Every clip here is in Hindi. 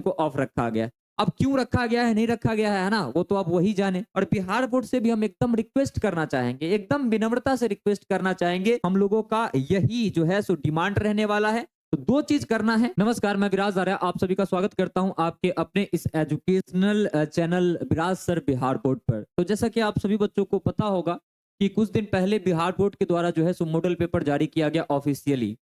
को ऑफ रखा गया है। अब क्यों रखा गया है, नहीं रखा गया है ना? वो तो अब वही जाने। और बिहार बोर्ड से भी हम एकदम रिक्वेस्ट करना चाहेंगे, एकदम विनम्रता से रिक्वेस्ट करना चाहेंगे। हम लोगों का यही जो है सो डिमांड रहने वाला है। तो 2 चीज़ करना है। नमस्कार, मैं विराज आर्या आप सभी का स्वागत करता हूँ आपके अपने इस एजुकेशनल चैनल विराज सर बिहार बोर्ड पर। तो जैसा कि आप सभी बच्चों को पता होगा कि कुछ दिन पहले बिहार बोर्ड के द्वारा जो है सो मॉडल पेपर जारी किया गया ऑफिशियली।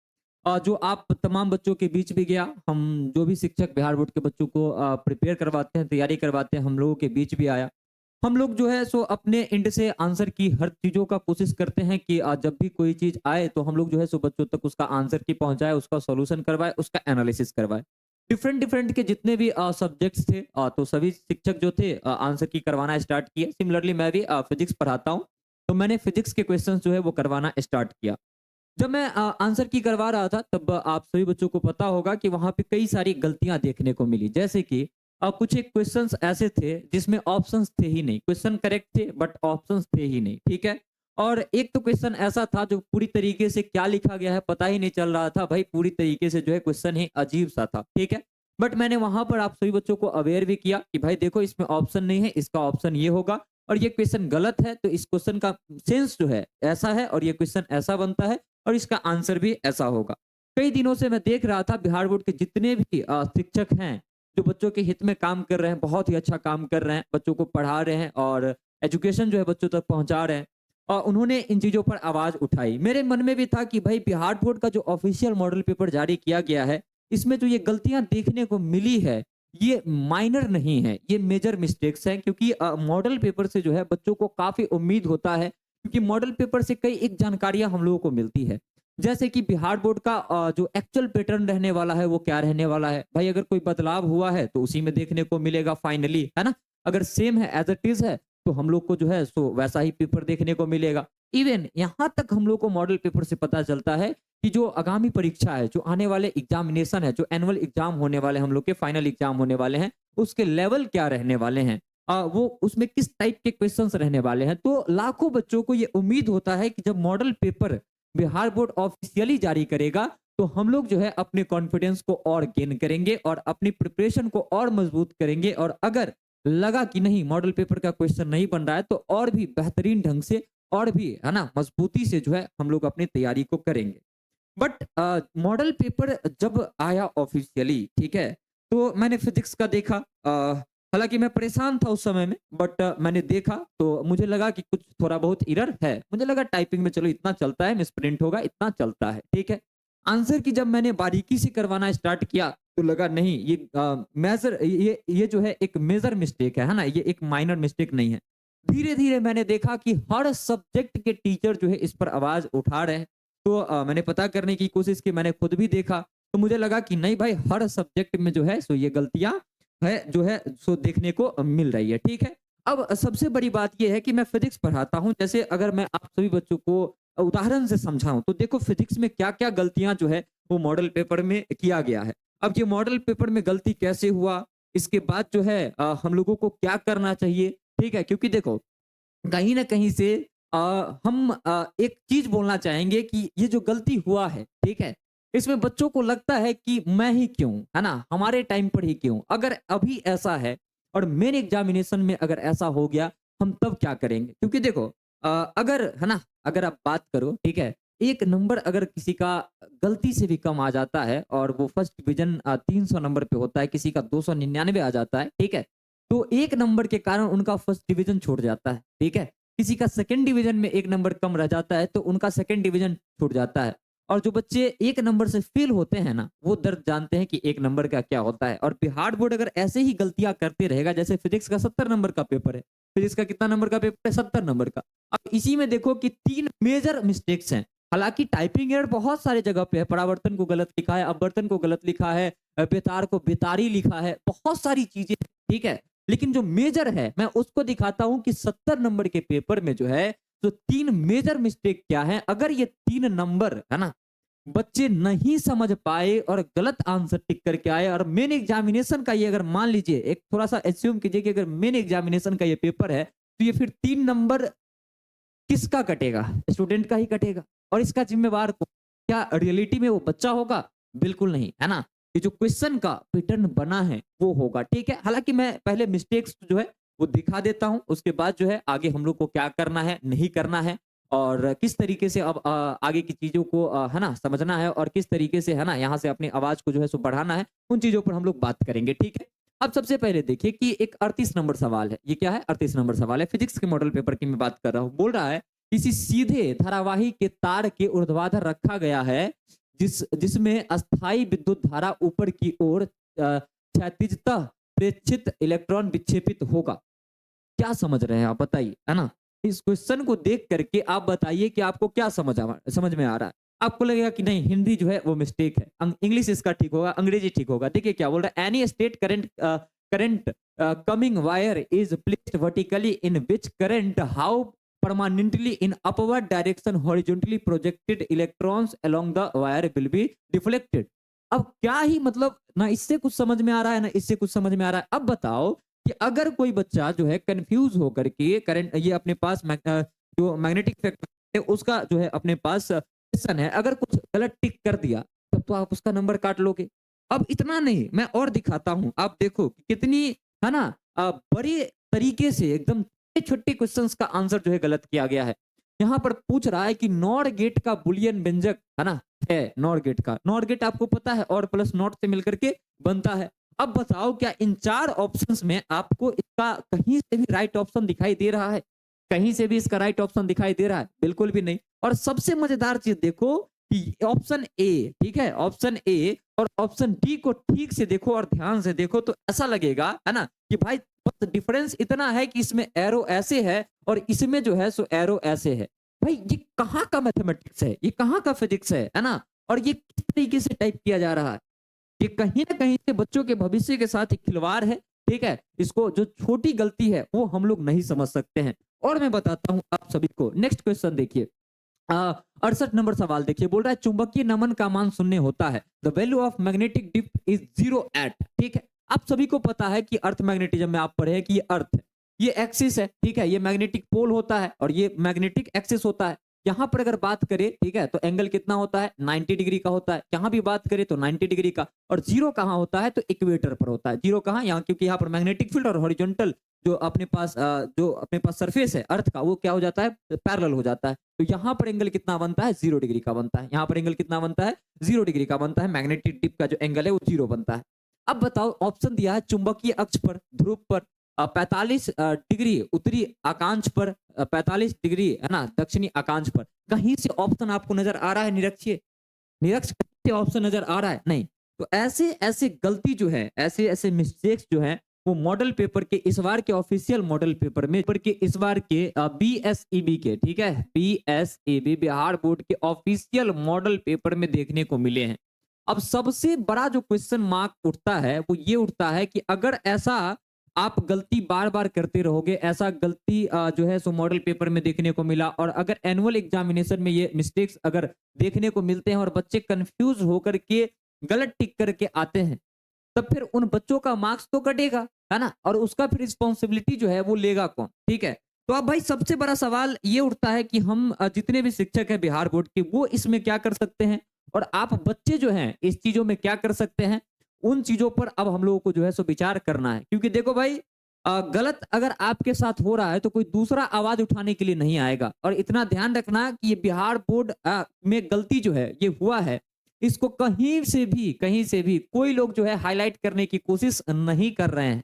जो आप तमाम बच्चों के बीच भी गया। हम जो भी शिक्षक बिहार बोर्ड के बच्चों को प्रिपेयर करवाते हैं, तैयारी करवाते हैं, हम लोगों के बीच भी आया। हम लोग जो है सो अपने एंड से आंसर की हर चीज़ों का कोशिश करते हैं कि जब भी कोई चीज़ आए तो हम लोग जो है सो बच्चों तक उसका आंसर की पहुँचाए, उसका सॉल्यूशन करवाए, उसका एनालिसिस करवाए। डिफरेंट डिफरेंट के जितने भी सब्जेक्ट्स थे तो सभी शिक्षक जो थे आंसर की करवाना स्टार्ट किए। सिमिलरली मैं भी फिजिक्स पढ़ाता हूँ, तो मैंने फिजिक्स के क्वेश्चंस जो है वो करवाना स्टार्ट किया। जब मैं आंसर की करवा रहा था तब आप सभी बच्चों को पता होगा कि वहाँ पे कई सारी गलतियाँ देखने को मिली। जैसे कि कुछ एक क्वेश्चंस ऐसे थे जिसमें ऑप्शंस थे ही नहीं। क्वेश्चन करेक्ट थे बट ऑप्शंस थे ही नहीं, ठीक है? और एक तो क्वेश्चन ऐसा था जो पूरी तरीके से क्या लिखा गया है पता ही नहीं चल रहा था। भाई पूरी तरीके से जो है क्वेश्चन ही अजीब-सा था, ठीक है? बट मैंने वहाँ पर आप सभी बच्चों को अवेयर भी किया कि भाई देखो इसमें ऑप्शन नहीं है, इसका ऑप्शन ये होगा और ये क्वेश्चन गलत है तो इस क्वेश्चन का सेंस जो है ऐसा है और ये क्वेश्चन ऐसा बनता है और इसका आंसर भी ऐसा होगा। कई दिनों से मैं देख रहा था बिहार बोर्ड के जितने भी शिक्षक हैं, जो बच्चों के हित में काम कर रहे हैं, बहुत ही अच्छा काम कर रहे हैं, बच्चों को पढ़ा रहे हैं और एजुकेशन जो है बच्चों तक पहुँचा रहे हैं। और उन्होंने इन चीज़ों पर आवाज़ उठाई। मेरे मन में भी था कि भाई बिहार बोर्ड का जो ऑफिशियल मॉडल पेपर जारी किया गया है, इसमें जो ये गलतियाँ देखने को मिली है, ये माइनर नहीं है, ये मेजर मिस्टेक्स हैं क्योंकि मॉडल पेपर से जो है बच्चों को काफ़ी उम्मीद होता है क्योंकि मॉडल पेपर से कई एक जानकारियाँ हम लोगों को मिलती है। जैसे कि बिहार बोर्ड का जो एक्चुअल पैटर्न रहने वाला है वो क्या रहने वाला है। भाई अगर कोई बदलाव हुआ है तो उसी में देखने को मिलेगा फाइनली, है ना? अगर सेम है एज़ इट इज़ है तो हम लोग को जो है सो वैसा ही पेपर देखने को मिलेगा। इवन यहाँ तक हम लोग को मॉडल पेपर से पता चलता है कि जो आगामी परीक्षा है, जो आने वाले एग्ज़ामिनेशन है, जो एनुअल एग्ज़ाम होने वाले हैं, हम लोग के फाइनल एग्ज़ाम होने वाले हैं, उसके लेवल क्या रहने वाले हैं। वो उसमें किस टाइप के क्वेश्चंस रहने वाले हैं। तो लाखों बच्चों को ये उम्मीद होता है कि जब model paper Bihar board officially जारी करेगा, तो हम लोग जो है अपने कॉन्फिडेंस को और गेन करेंगे और अपनी प्रिपरेशन को और मजबूत करेंगे और अगर लगा कि नहीं मॉडल पेपर का क्वेश्चन नहीं बन रहा है, तो और भी बेहतरीन ढंग से और भी, है ना, मजबूती से जो है हम लोग अपनी तैयारी को करेंगे। बट मॉडल पेपर जब आया ऑफिशियली, ठीक है, तो मैंने फिजिक्स का देखा। हालांकि मैं परेशान था उस समय में बट मैंने देखा तो मुझे लगा कि कुछ थोड़ा बहुत एरर है। मुझे लगा टाइपिंग में चलो इतना चलता है, मिसप्रिंट होगा, इतना चलता है, ठीक है। आंसर की जब मैंने बारीकी से करवाना स्टार्ट किया तो लगा नहीं ये मेजर ये जो है एक मेजर मिस्टेक है ना, ये एक माइनर मिस्टेक नहीं है। धीरे धीरे मैंने देखा कि हर सब्जेक्ट के टीचर जो है इस पर आवाज उठा रहे हैं। तो मैंने पता करने की कोशिश की, मैंने खुद भी देखा, तो मुझे लगा कि नहीं भाई हर सब्जेक्ट में जो है सो ये गलतियाँ है जो है सो देखने को मिल रही है, ठीक है। अब सबसे बड़ी बात ये है कि मैं फिजिक्स पढ़ाता हूँ, जैसे अगर मैं आप सभी बच्चों को उदाहरण से समझाऊँ तो देखो फिजिक्स में क्या-क्या गलतियाँ जो है वो मॉडल पेपर में किया गया है। अब ये मॉडल पेपर में गलती कैसे हुआ, इसके बाद जो है हम लोगों को क्या करना चाहिए, ठीक है? क्योंकि देखो कहीं न कहीं से अ, हम एक चीज़ बोलना चाहेंगे कि ये जो गलती हुआ है, ठीक है? इसमें बच्चों को लगता है कि मैं ही क्यों, है ना? हमारे टाइम पर ही क्यों? अगर अभी ऐसा है और मेन एग्ज़ामिनेशन में अगर ऐसा हो गया, हम तब क्या करेंगे? क्योंकि देखो अगर है ना, अगर आप बात करो, ठीक है? 1 नंबर अगर किसी का गलती से भी कम आ जाता है और वो फर्स्ट डिवीज़न 300 नंबर पे होता है, किसी का 299 आ जाता है, ठीक है? तो 1 नंबर के कारण उनका फर्स्ट डिवीज़न छूट जाता है, ठीक है? किसी का सेकंड डिवीज़न में 1 नंबर कम रह जाता है, तो उनका सेकंड डिवीज़न छूट जाता है। और जो बच्चे 1 नंबर से फेल होते हैं ना, वो दर्द जानते हैं कि 1 नंबर का क्या होता है। और बिहार बोर्ड अगर ऐसे ही गलतियाँ करते रहेगा, जैसे फिज़िक्स का 70 नंबर का पेपर है, फिज़िक्स का कितना नंबर का पेपर है? 70 नंबर का। अब इसी में देखो कि 3 मेजर मिस्टेक्स हैं। हालाँकि टाइपिंग एरर बहुत सारे जगह पे है, परावर्तन को गलत लिखा है, अपवर्तन को गलत लिखा है, बेतार को बेतारी लिखा है, बहुत सारी चीज़ें, ठीक है? लेकिन जो मेजर है मैं उसको दिखाता हूँ कि 70 नंबर के पेपर में जो है तो 3 मेजर मिस्टेक क्या है। अगर ये 3 नंबर है ना बच्चे नहीं समझ पाए और गलत आंसर टिक करके आए और मेन एग्जामिनेशन का ये अगर मान लीजिए एक थोड़ा सा एज्यूम कीजिए कि अगर मेन एग्जामिनेशन का ये पेपर है तो ये फिर 3 नंबर किसका कटेगा? स्टूडेंट का ही कटेगा। और इसका जिम्मेवार कौन? क्या रियलिटी में वो बच्चा होगा? बिल्कुल नहीं, है ना? कि जो क्वेश्चन का पैटर्न बना है वो होगा, ठीक है। हालांकि मैं पहले मिस्टेक्स जो है वो दिखा देता हूँ, उसके बाद जो है आगे हम लोग को क्या करना है, नहीं करना है, और किस तरीके से अब आगे की चीजों को है ना समझना है, और किस तरीके से है ना यहाँ से अपनी आवाज को जो है सो बढ़ाना है, उन चीजों पर हम लोग बात करेंगे, ठीक है। अब सबसे पहले देखिए कि एक 38 नंबर सवाल है। ये क्या है? 38 नंबर सवाल है, फिजिक्स के मॉडल पेपर की मैं बात कर रहा हूँ। बोल रहा है किसी सीधे धारावाही के तार के ऊर्ध्वाधर रखा गया है, जिसमें अस्थाई विद्युत धारा ऊपर की ओर क्षैतिजतः प्रेक्षित इलेक्ट्रॉन विक्षेपित होगा। क्या समझ रहे हैं आप बताइए, है ना? इस क्वेश्चन को देख करके आप बताइए कि आपको क्या समझ में आ रहा है। आपको लगेगा कि नहीं, हिंदी जो है वो मिस्टेक है, इंग्लिश इसका ठीक होगा, अंग्रेजी ठीक होगा। देखिए क्या बोल रहा है, any state current coming wire is placed vertically in which current how permanently in upward direction horizontally projected electrons along the wire will be deflected. अब क्या ही मतलब, ना इससे कुछ समझ में आ रहा है ना इससे कुछ समझ में आ रहा है। अब बताओ कि अगर कोई बच्चा जो है कंफ्यूज होकर के करंट, ये अपने पास जो मैग्नेटिक फैक्टर है उसका जो है अपने पास क्वेश्चन है, अगर कुछ गलत टिक कर दिया तब तो आप उसका नंबर काट लोगे। अब इतना नहीं, मैं और दिखाता हूं, आप देखो कि कितनी है ना बड़े तरीके से एकदम छोटे क्वेश्चंस का आंसर जो है गलत किया गया है। यहाँ पर पूछ रहा है कि नॉर गेट का बुलियन व्यंजक है ना, है नॉर गेट का। नॉर गेट आपको पता है, और प्लस नॉट से मिलकर के बनता है। अब बताओ क्या इन चार ऑप्शंस में आपको इसका कहीं से भी राइट ऑप्शन दिखाई दे रहा है? कहीं से भी इसका राइट ऑप्शन दिखाई दे रहा है? बिल्कुल भी नहीं। और सबसे मजेदार चीज देखो कि ऑप्शन ए, ठीक है, ऑप्शन ए और ऑप्शन डी को ठीक से देखो और ध्यान से देखो तो ऐसा लगेगा है ना कि भाई बस डिफरेंस इतना है कि इसमें एरो ऐसे है और इसमें जो है सो एरो ऐसे है। भाई ये कहाँ का मैथमेटिक्स है, ये कहाँ का फिजिक्स है ना? और ये किस तरीके से टाइप किया जा रहा है? ये कहीं ना कहीं से बच्चों के भविष्य के साथ एक खिलवाड़ है, ठीक है। इसको जो छोटी गलती है वो हम लोग नहीं समझ सकते हैं। और मैं बताता हूं आप सभी को, नेक्स्ट क्वेश्चन देखिए, 68 नंबर सवाल देखिए। बोल रहा है चुंबकीय नमन का मान शून्य होता है, the value of magnetic dip is 0 at, ठीक है। आप सभी को पता है कि अर्थ मैग्नेटिज्म में आप पढ़े हैं कि ये अर्थ है, ये एक्सिस है, ठीक है, ये मैग्नेटिक पोल होता है और ये मैग्नेटिक एक्सिस होता है। यहाँ पर अगर बात करें, ठीक है, तो एंगल कितना होता है? 90 डिग्री का होता है। यहाँ भी बात करें तो 90 डिग्री का। और जीरो कहाँ होता है? तो इक्वेटर पर होता है। जीरो कहाँ? यहाँ, क्योंकि यहाँ पर मैग्नेटिक फील्ड और हॉरिजॉन्टल जो अपने पास सरफेस है अर्थ का, वो क्या हो जाता है? पैरेलल हो जाता है। तो यहाँ पर एंगल कितना बनता है? 0 डिग्री का बनता है। यहाँ पर एंगल कितना बनता है? 0 डिग्री का बनता है। मैग्नेटिक डिप का जो एंगल है वो 0 बनता है। अब बताओ, ऑप्शन दिया है चुंबकीय अक्ष पर, ध्रुव पर 45 डिग्री उत्तरी आकांक्ष पर, 45 डिग्री है ना दक्षिणी आकांक्ष पर। कहीं से ऑप्शन आपको नजर आ रहा है? निरक्षिए, निरक्ष से ऑप्शन नजर आ रहा है? नहीं। तो ऐसे ऐसे गलती जो है, ऐसे ऐसे मिस्टेक्स जो है, वो मॉडल पेपर के इस बार के ऑफिशियल मॉडल पेपर में, इस बार के बीएसईबी के, ठीक है, बीएसईबी बिहार बोर्ड के ऑफिशियल मॉडल पेपर में देखने को मिले हैं। अब सबसे बड़ा जो क्वेश्चन मार्क उठता है वो ये उठता है कि अगर ऐसा आप गलती बार बार करते रहोगे, ऐसा गलती जो है सो मॉडल पेपर में देखने को मिला, और अगर एनुअल एग्जामिनेशन में ये मिस्टेक्स अगर देखने को मिलते हैं और बच्चे कंफ्यूज होकर के गलत टिक करके आते हैं, तब फिर उन बच्चों का मार्क्स तो कटेगा, है ना? और उसका फिर रिस्पॉन्सिबिलिटी जो है वो लेगा कौन? ठीक है। तो अब भाई सबसे बड़ा सवाल ये उठता है कि हम जितने भी शिक्षक हैं बिहार बोर्ड के, वो इसमें क्या कर सकते हैं, और आप बच्चे जो हैं इस चीजों में क्या कर सकते हैं, उन चीजों पर अब हम लोगों को जो है सो विचार करना है। क्योंकि देखो भाई, गलत अगर आपके साथ हो रहा है तो कोई दूसरा आवाज उठाने के लिए नहीं आएगा। और इतना ध्यान रखना कि ये बिहार बोर्ड में गलती जो है ये हुआ है, इसको कहीं से भी कोई लोग जो है हाईलाइट करने की कोशिश नहीं कर रहे हैं।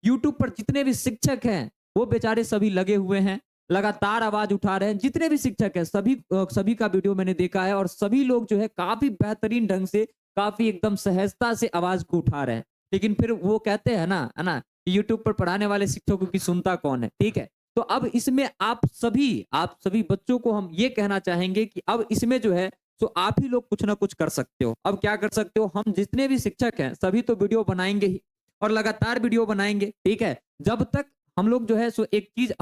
यूट्यूब पर जितने भी शिक्षक हैं वो बेचारे सभी लगे हुए हैं, लगातार आवाज उठा रहे हैं। जितने भी शिक्षक हैं सभी का वीडियो मैंने देखा है, और सभी लोग जो है काफी बेहतरीन ढंग से, काफी एकदम सहजता से आवाज को उठा रहे हैं। लेकिन फिर वो कहते हैं ना, है ना, यूट्यूब पर पढ़ाने वाले शिक्षकों की सुनता कौन है? ठीक है। तो अब इसमें आप सभी बच्चों को हम ये कहना चाहेंगे कि अब इसमें जो है तो आप ही लोग कुछ ना कुछ कर सकते हो। अब क्या कर सकते हो? हम जितने भी शिक्षक हैं सभी तो वीडियो बनाएंगे ही, और लगातार वीडियो बनाएंगे, ठीक है। जब तक हम लोग जो है सो एक चीज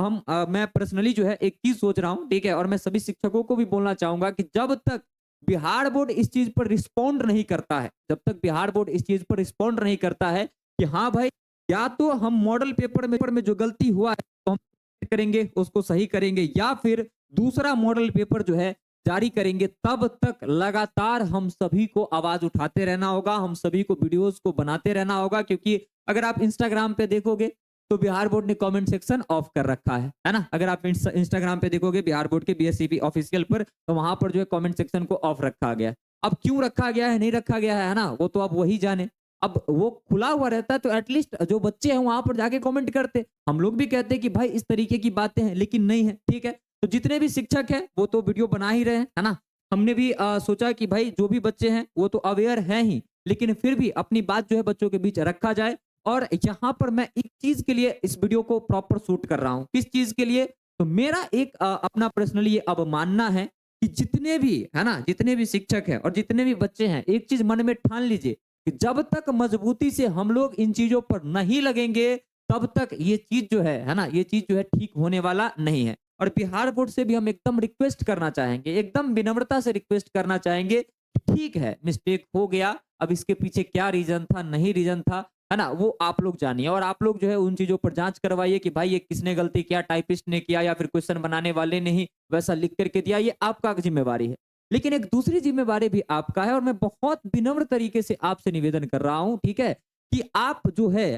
मैं पर्सनली जो है एक चीज सोच रहा हूँ, ठीक है, और मैं सभी शिक्षकों को भी बोलना चाहूंगा कि जब तक बिहार बोर्ड इस चीज पर रिस्पॉन्ड नहीं करता है, जब तक बिहार बोर्ड इस चीज पर रिस्पॉन्ड नहीं करता है कि हाँ भाई, या तो हम मॉडल पेपर में जो गलती हुआ है तो हम करेंगे, उसको सही करेंगे, या फिर दूसरा मॉडल पेपर जो है जारी करेंगे तब तक लगातार हम सभी को आवाज उठाते रहना होगा, हम सभी को वीडियोस को बनाते रहना होगा, क्योंकि अगर आप इंस्टाग्राम पे देखोगे तो बिहार बोर्ड ने कमेंट सेक्शन ऑफ कर रखा है ना। अगर आप इंस्टाग्राम पे देखोगे बिहार बोर्ड के बीएससीबी ऑफिशियल पर, तो वहां पर जो है कमेंट सेक्शन को ऑफ रखा गया है। अब क्यों रखा गया है, नहीं रखा गया है ना, वो तो आप वही जाने। अब वो खुला हुआ रहता है तो एटलीस्ट जो बच्चे हैं वहां पर जाके कमेंट करते। हम लोग भी कहते हैं कि भाई इस तरीके की बातें हैं, लेकिन नहीं है, ठीक है। तो जितने भी शिक्षक हैं वो तो वीडियो बना ही रहे हैं, है ना। हमने भी सोचा कि भाई जो भी बच्चे हैं वो तो अवेयर हैं ही, लेकिन फिर भी अपनी बात जो है बच्चों के बीच रखा जाए। और यहाँ पर मैं एक चीज के लिए इस वीडियो को प्रॉपर शूट कर रहा हूँ। किस चीज के लिए? तो मेरा एक अपना पर्सनली ये अब मानना है कि जितने भी, है ना, जितने भी शिक्षक हैं और जितने भी बच्चे हैं, एक चीज मन में ठान लीजिए कि जब तक मजबूती से हम लोग इन चीजों पर नहीं लगेंगे, तब तक ये चीज जो है ना, ये चीज जो है ठीक होने वाला नहीं है। और बिहार बोर्ड से भी हम एकदम रिक्वेस्ट करना चाहेंगे, एकदम विनम्रता से रिक्वेस्ट करना चाहेंगे, ठीक है मिस्टेक हो गया, अब इसके पीछे क्या रीजन था, नहीं रीजन था, है ना, वो आप लोग जानिए। और आप लोग जो है उन चीजों पर जांच करवाइए कि भाई ये किसने गलती किया, टाइपिस्ट ने किया या फिर क्वेश्चन बनाने वाले ने ही वैसा लिख करके दिया, ये आपका जिम्मेवारी है। लेकिन एक दूसरी जिम्मेवारी भी आपका है, और मैं बहुत विनम्र तरीके से आपसे निवेदन कर रहा हूं, ठीक है, कि आप जो है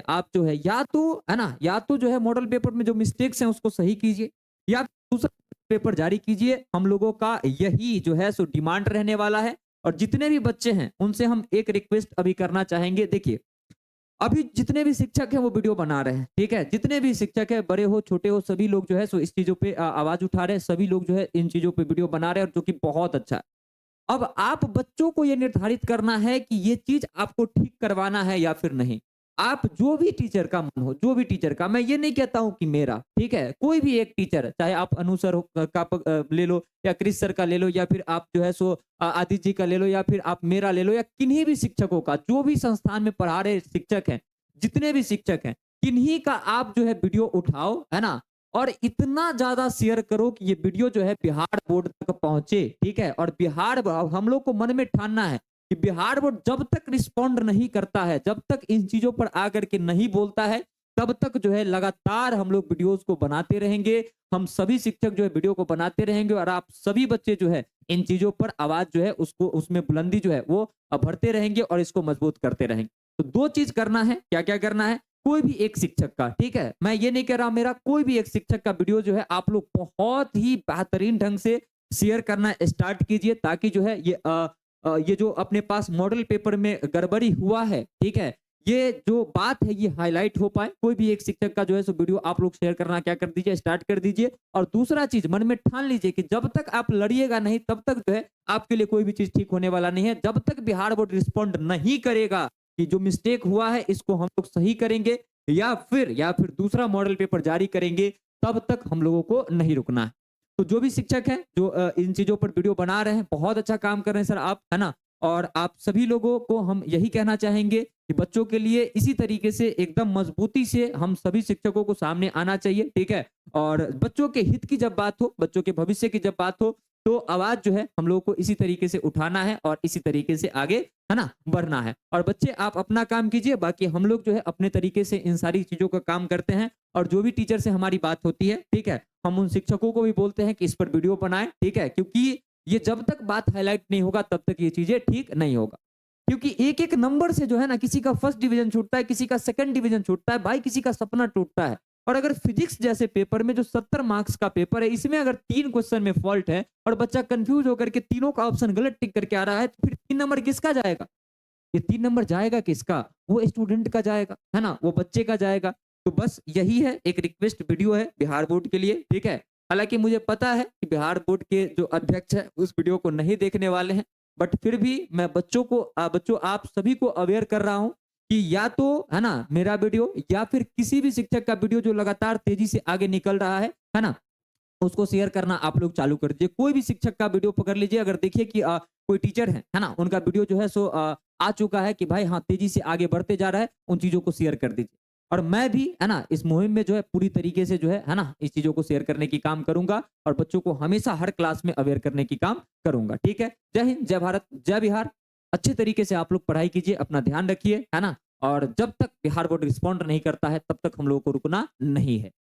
या तो, है ना, या तो जो है मॉडल पेपर में जो मिस्टेक्स हैं उसको सही कीजिए, या दूसरा पेपर जारी कीजिए। हम लोगों का यही जो है सो डिमांड रहने वाला है। और जितने भी बच्चे हैं उनसे हम एक रिक्वेस्ट अभी करना चाहेंगे। देखिए, अभी जितने भी शिक्षक हैं वो वीडियो बना रहे हैं, ठीक है, जितने भी शिक्षक हैं, बड़े हो छोटे हो, सभी लोग जो है सो इस चीजों पे आवाज उठा रहे हैं, सभी लोग जो है इन चीजों पे वीडियो बना रहे हैं, और जो कि बहुत अच्छा है। अब आप बच्चों को ये निर्धारित करना है कि ये चीज आपको ठीक करवाना है या फिर नहीं। आप जो भी टीचर का मन हो, जो भी टीचर का, मैं ये नहीं कहता हूं कि मेरा, ठीक है, कोई भी एक टीचर, चाहे आप अनुसर ले लो, या क्रिस सर का ले लो, या फिर आप जो है सो आदित्य जी का ले लो, या फिर आप मेरा ले लो, या किन्हीं भी शिक्षकों का, जो भी संस्थान में पढ़ा रहे शिक्षक हैं, जितने भी शिक्षक हैं, किन्हीं का आप जो है वीडियो उठाओ, है ना, और इतना ज्यादा शेयर करो कि ये वीडियो जो है बिहार बोर्ड तक पहुंचे, ठीक है। और हम लोग को मन में ठानना है कि बिहार बोर्ड जब तक रिस्पॉन्ड नहीं करता है, जब तक इन चीजों पर आकर के नहीं बोलता है, तब तक जो है लगातार हम लोग वीडियोस को बनाते रहेंगे। हम सभी शिक्षक जो है वीडियो को बनाते रहेंगे, और आप सभी बच्चे जो है इन चीजों पर आवाज जो है उसको, उसमें बुलंदी जो है वो भरते रहेंगे और इसको मजबूत करते रहेंगे। तो दो चीज करना है। क्या क्या करना है? कोई भी एक शिक्षक का, ठीक है, मैं ये नहीं कह रहा, मेरा कोई भी एक शिक्षक का वीडियो जो है आप लोग बहुत ही बेहतरीन ढंग से शेयर करना स्टार्ट कीजिए, ताकि जो है ये जो अपने पास मॉडल पेपर में गड़बड़ी हुआ है, ठीक है, ये जो बात है ये हाईलाइट हो पाए। कोई भी एक शिक्षक का जो है सो वीडियो आप लोग शेयर करना क्या कर दीजिए, स्टार्ट कर दीजिए। और दूसरा चीज मन में ठान लीजिए कि जब तक आप लड़िएगा नहीं, तब तक जो है आपके लिए कोई भी चीज ठीक होने वाला नहीं है। जब तक बिहार बोर्ड रिस्पॉन्ड नहीं करेगा कि जो मिस्टेक हुआ है इसको हम लोग सही करेंगे, या फिर दूसरा मॉडल पेपर जारी करेंगे, तब तक हम लोगों को नहीं रुकना है। तो जो भी शिक्षक हैं जो इन चीजों पर वीडियो बना रहे हैं, बहुत अच्छा काम कर रहे हैं सर आप, है ना। और आप सभी लोगों को हम यही कहना चाहेंगे कि बच्चों के लिए इसी तरीके से एकदम मजबूती से हम सभी शिक्षकों को सामने आना चाहिए, ठीक है। और बच्चों के हित की जब बात हो, बच्चों के भविष्य की जब बात हो, तो आवाज जो है हम लोगों को इसी तरीके से उठाना है और इसी तरीके से आगे, है ना, बढ़ना है। और बच्चे आप अपना काम कीजिए, बाकी हम लोग जो है अपने तरीके से इन सारी चीजों का काम करते हैं। और जो भी टीचर से हमारी बात होती है, ठीक है, हम उन शिक्षकों को भी बोलते हैं कि इस पर वीडियो बनाएं, ठीक है, क्योंकि ये जब तक बात हाईलाइट नहीं होगा तब तक ये चीजें ठीक नहीं होगा। क्योंकि एक एक नंबर से जो है ना, किसी का फर्स्ट डिवीजन छूटता है, किसी का सेकंड डिवीजन छूटता है, भाई किसी का सपना टूटता है। और अगर फिजिक्स जैसे पेपर में जो 70 मार्क्स का पेपर है, इसमें अगर 3 क्वेश्चन में फॉल्ट है और बच्चा कंफ्यूज होकर के तीनों का ऑप्शन गलत टिक करके आ रहा है, तो फिर 3 नंबर किसका जाएगा? ये 3 नंबर जाएगा किसका? वो स्टूडेंट का जाएगा, है ना, वो बच्चे का जाएगा। तो बस यही है, एक रिक्वेस्ट वीडियो है बिहार बोर्ड के लिए, ठीक है। हालांकि मुझे पता है कि बिहार बोर्ड के जो अध्यक्ष है उस वीडियो को नहीं देखने वाले हैं, बट फिर भी मैं बच्चों आप सभी को अवेयर कर रहा हूं कि या तो, है ना, मेरा वीडियो या फिर किसी भी शिक्षक का वीडियो जो लगातार तेजी से आगे निकल रहा है ना, उसको शेयर करना आप लोग चालू कर दीजिए। कोई भी शिक्षक का वीडियो पकड़ लीजिए, अगर देखिए कि कोई टीचर है ना, उनका वीडियो जो है सो आ चुका है कि भाई हाँ तेजी से आगे बढ़ते जा रहा है, उन चीजों को शेयर कर दीजिए। और मैं भी, है ना, इस मुहिम में जो है पूरी तरीके से जो है ना, इस चीजों को शेयर करने की काम करूंगा और बच्चों को हमेशा हर क्लास में अवेयर करने की काम करूंगा, ठीक है। जय हिंद, जय भारत, जय बिहार। अच्छे तरीके से आप लोग पढ़ाई कीजिए, अपना ध्यान रखिए, है ना। और जब तक बिहार बोर्ड रिस्पॉन्ड नहीं करता है तब तक हम लोगों को रुकना नहीं है।